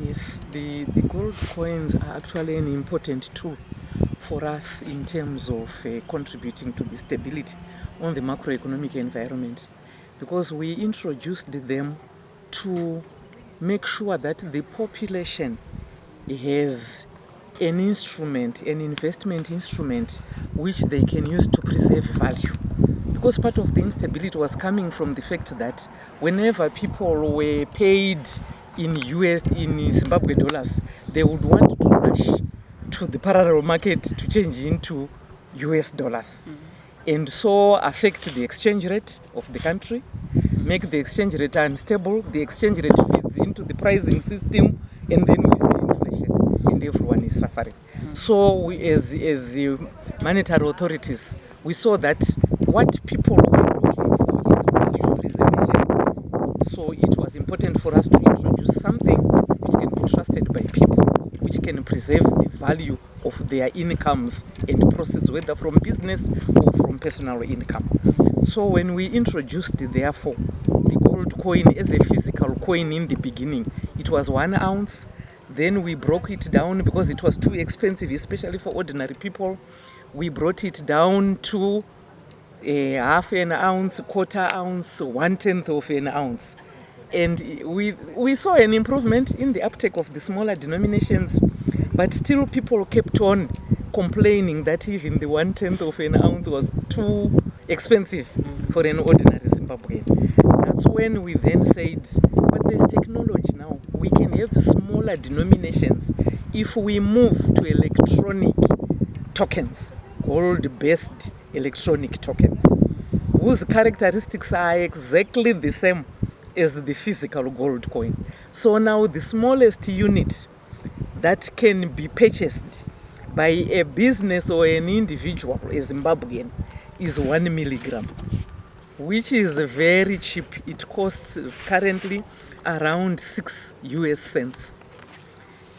Yes, the gold coins are actually an important tool for us in terms of contributing to the stability on the macroeconomic environment, because we introduced them to make sure that the population has an instrument, an investment instrument, which they can use to preserve value. Because part of the instability was coming from the fact that whenever people were paid in Zimbabwe dollars, they would want to rush to the parallel market to change into US dollars. And so affect the exchange rate of the country, make the exchange rate unstable. The exchange rate feeds into the pricing system, and then we see inflation, and everyone is suffering. So we, as monetary authorities, we saw that what people were looking for is value preservation. So it was important for us to introduce something which can be trusted by people, which can preserve the value of their incomes and proceeds, whether from business or from personal income. So when we introduced, therefore, the gold coin as a physical coin in the beginning, it was 1 ounce. Then we broke it down because it was too expensive, especially for ordinary people. We brought it down to half an ounce, quarter ounce, 1/10 of an ounce. And we saw an improvement in the uptake of the smaller denominations, but still people kept on complaining that even the 1/10 of an ounce was too expensive for an ordinary Zimbabwean. That's when we then said, but there's technology now. We can have smaller denominations if we move to electronic tokens, gold-based electronic tokens, whose characteristics are exactly the same as the physical gold coin. So now the smallest unit that can be purchased by a business or an individual, a Zimbabwean, is 1 milligram, which is very cheap. It costs currently around 6 US cents.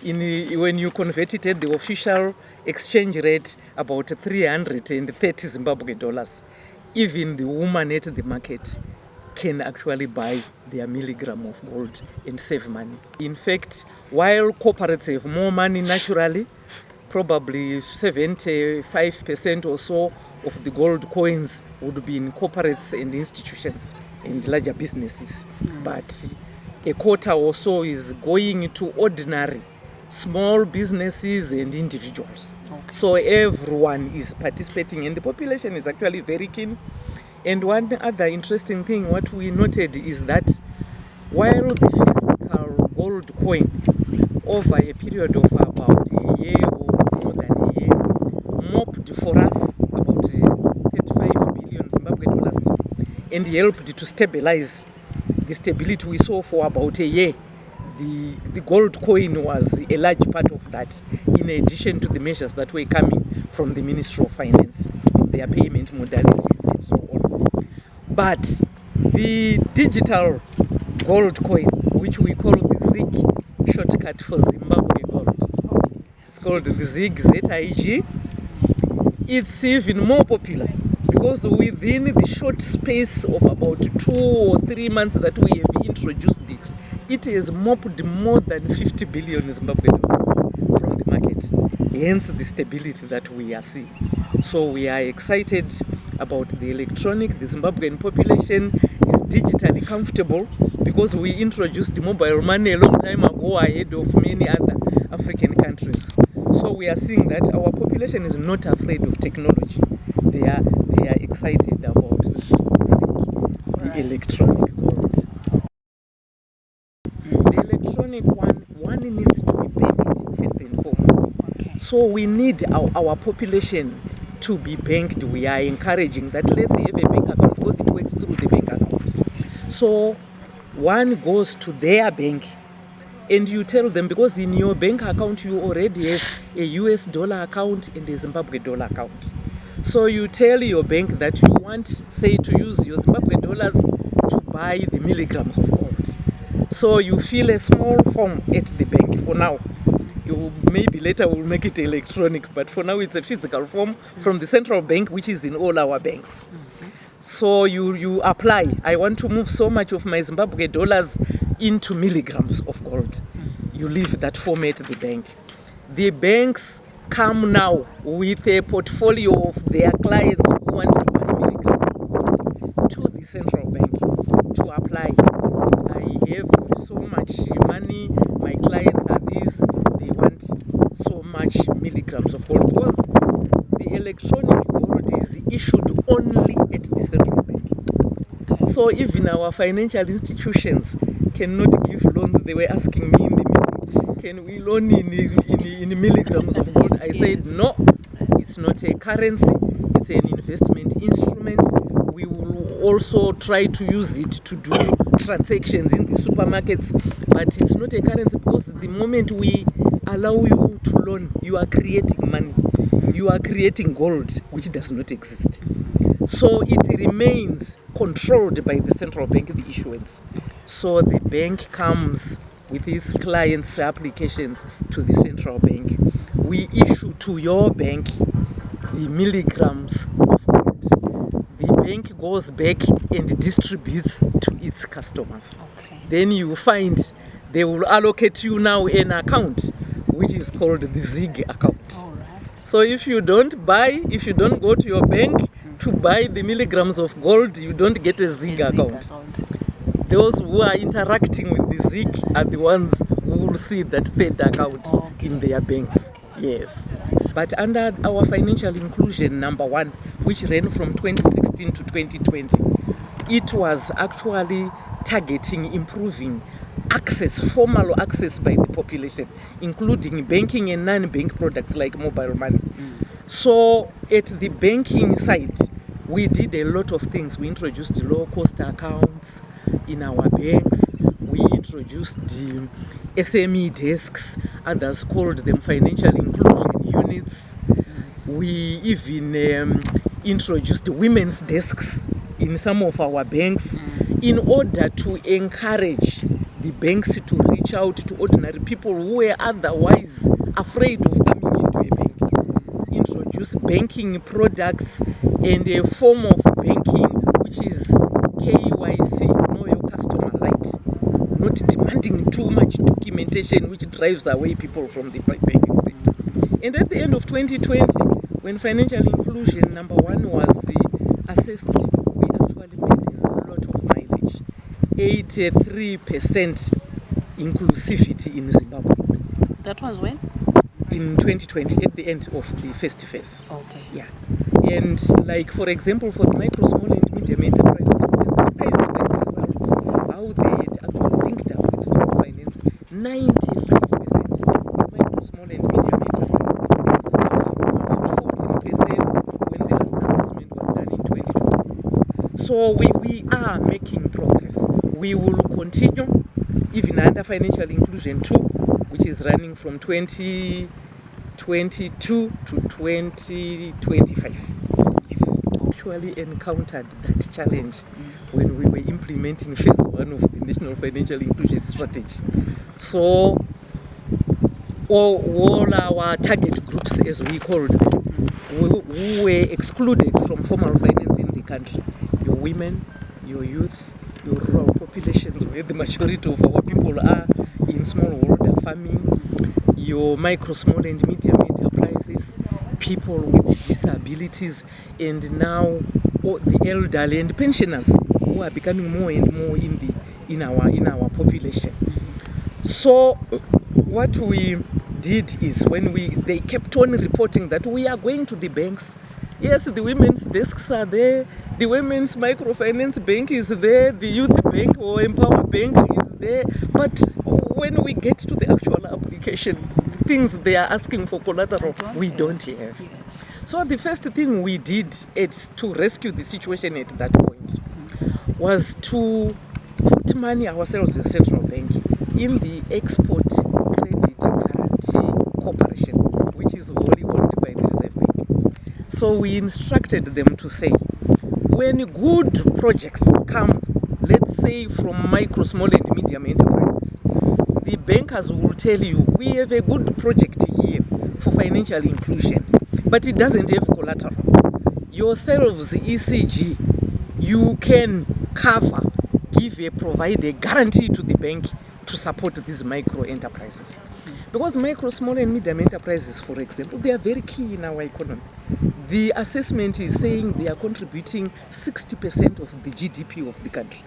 When you convert it at the official exchange rate, about 330 Zimbabwe dollars, even the woman at the market can actually buy their milligram of gold and save money. In fact, while corporates have more money naturally, probably 75% or so of the gold coins would be in corporates and institutions and larger businesses. But a quarter or so is going to ordinary small businesses and individuals. Okay. So everyone is participating, and the population is actually very keen. And one other interesting thing, what we noted is that while the physical gold coin over a period of about a year or more than a year mopped for us about 35 billion Zimbabwe dollars and helped to stabilize the stability we saw for about a year, the gold coin was a large part of that, in addition to the measures that were coming from the Ministry of Finance, their payment modalities and so on. But the digital gold coin, which we call the ZIG, shortcut for Zimbabwe gold, it's called the ZIG, ZIG, it's even more popular because within the short space of about 2 or 3 months that we have introduced it, it has mopped more than 50 billion Zimbabwe dollars from the market, hence the stability that we are seeing. So we are excited about the electronic. The Zimbabwean population is digitally comfortable because we introduced mobile money a long time ago ahead of many other African countries. So we are seeing that our population is not afraid of technology. They are excited about the electronic gold. The electronic one needs to be banked first and foremost. Okay. So we need our population to be banked. We are encouraging that let's have a bank account because it works through the bank account. So one goes to their bank and you tell them, because in your bank account you already have a US dollar account and a Zimbabwe dollar account. So you tell your bank that you want, say, to use your Zimbabwe dollars to buy the milligrams of gold. So you fill a small form at the bank for now. Maybe later we'll make it electronic, but for now it's a physical form from the central bank, which is in all our banks. So you apply, I want to move so much of my Zimbabwe dollars into milligrams of gold. you leave that form at the bank. The banks come now with a portfolio of their clients who want to buy milligrams to the central bank to apply. I have so much money, my clients are these, they want so much milligrams of gold, because the electronic gold is issued only at the central bank. So even our financial institutions cannot give loans. They were asking me in the meeting, can we loan in milligrams of gold? I said, no, it's not a currency, it's an investment instrument. We will also try to use it to do transactions in the supermarkets, but it's not a currency, because the moment we allow you to loan, you are creating money. You are creating gold, which does not exist. So it remains controlled by the central bank, the issuance. So the bank comes with its clients' applications to the central bank. We issue to your bank the milligrams of gold. The bank goes back and distributes to its customers. Okay. Then you find they will allocate you now an account, which is called the ZIG account. All right. So if you don't go to your bank to buy the milligrams of gold, you don't get a ZIG account. Those who are interacting with the ZIG are the ones who will see that third account in their banks. Yes. But under our financial inclusion number 1, which ran from 2016 to 2020, it was actually targeting improving access, formal access by the population, including banking and non-bank products like mobile money. So at the banking side, we did a lot of things. We introduced low-cost accounts in our banks. We introduced the SME desks, others called them financial inclusion units. We even introduced women's desks in some of our banks in order to encourage the banks to reach out to ordinary people who were otherwise afraid of coming into a bank. Introduce banking products and a form of banking which is KYC, know your customer light, not demanding too much documentation which drives away people from the banking sector. And at the end of 2020, when financial inclusion number 1 was assessed, we actually made a lot of mileage. 83% inclusivity in Zimbabwe. That was when? In 2020, at the end of the first phase. Okay. Yeah. And like, for example, for the micro, small and medium enterprises, we were surprised by the result, how they had actually linked up with formal finance. 95% of micro, small and medium enterprises, up from about 14% when the last assessment was done in 2020. So we are making progress. We will continue, even under financial inclusion 2, which is running from 2022 to 2025. Yes, actually encountered that challenge when we were implementing phase 1 of the National Financial Inclusion Strategy. So all our target groups, as we called them, who were excluded from formal finance in the country, your women, your youth, your rural populations, where the majority of our people are in smallholder farming, your micro, small and medium enterprises, people with disabilities, and now the elderly and pensioners who are becoming more and more in our population. So what we did is, when they kept on reporting that we are going to the banks. Yes, the women's desks are there, the women's microfinance bank is there, the youth bank or empower bank is there, but when we get to the actual application, things they are asking for collateral, we don't have. So the first thing we did to rescue the situation at that point was to put money ourselves as central bank in the Export Credit Guarantee Corporation, which is wholly owned by the Reserve Bank. So we instructed them to say, when good projects come, let's say from micro, small and medium enterprises, the bankers will tell you, we have a good project here for financial inclusion, but it doesn't have collateral. Yourselves, ECG, you can provide a guarantee to the bank to support these micro enterprises. Because micro, small and medium enterprises, for example, they are very key in our economy. The assessment is saying they are contributing 60% of the GDP of the country.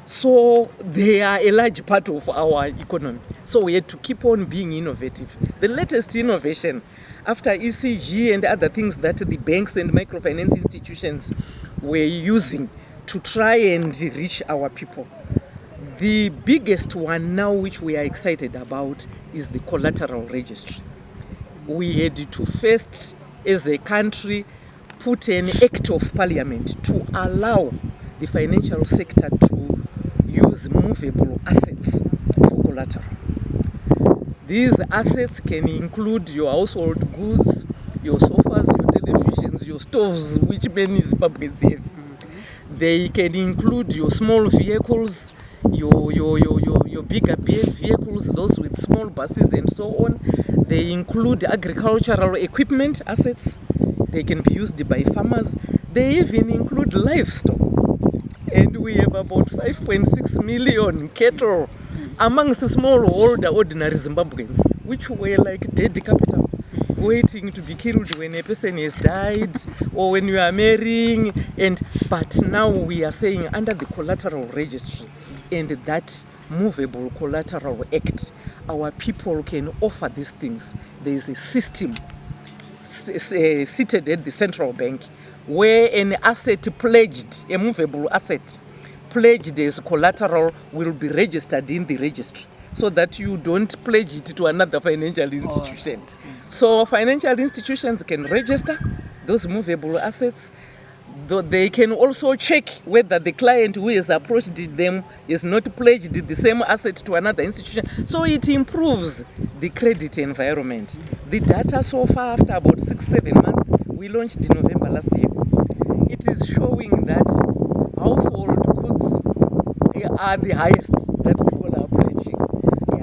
So they are a large part of our economy. So we had to keep on being innovative. The latest innovation, after ECG and other things that the banks and microfinance institutions were using to try and reach our people, the biggest one now which we are excited about is the collateral registry. We had to first, as a country, put an act of parliament to allow the financial sector to use movable assets for collateral. These assets can include your household goods, your sofas, your televisions, your stoves, which many Zimbabweans have. They can include your small vehicles, your bigger vehicles, those with small buses and so on. They include agricultural equipment assets. They can be used by farmers. They even include livestock. And we have about 5.6 million cattle amongst smallholder ordinary Zimbabweans, which were like dead capital, waiting to be killed when a person has died or when you are marrying. But now we are saying under the collateral registry and that movable collateral act, our people can offer these things. There is a system seated at the central bank where an asset pledged, a movable asset pledged as collateral, will be registered in the registry so that you don't pledge it to another financial institution. So financial institutions can register those movable assets. They can also check whether the client who has approached them is not pledged the same asset to another institution. So it improves the credit environment. The data so far, after about 6-7 months, we launched in November last year. It is showing that household goods are the highest that people are pledging.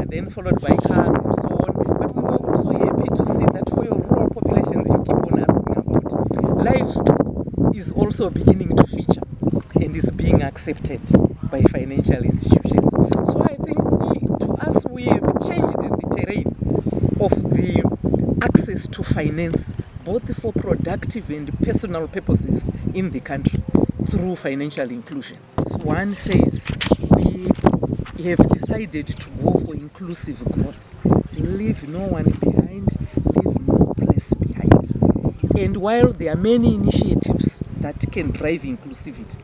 Then followed by cars and so on. But we were also happy to see that for your rural populations you keep on asking about, livestock is also beginning to feature and is being accepted by financial institutions. So I think we have changed the terrain of the access to finance, both for productive and personal purposes in the country through financial inclusion. So one says we have decided to go for inclusive growth. Leave no one behind, leave no place behind. And while there are many initiatives that can drive inclusivity,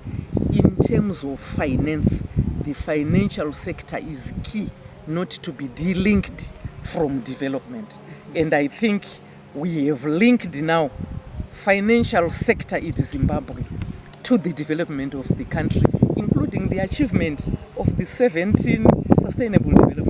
in terms of finance, the financial sector is key, not to be delinked from development. And I think we have linked now financial sector in Zimbabwe to the development of the country, including the achievement of the 17 Sustainable Development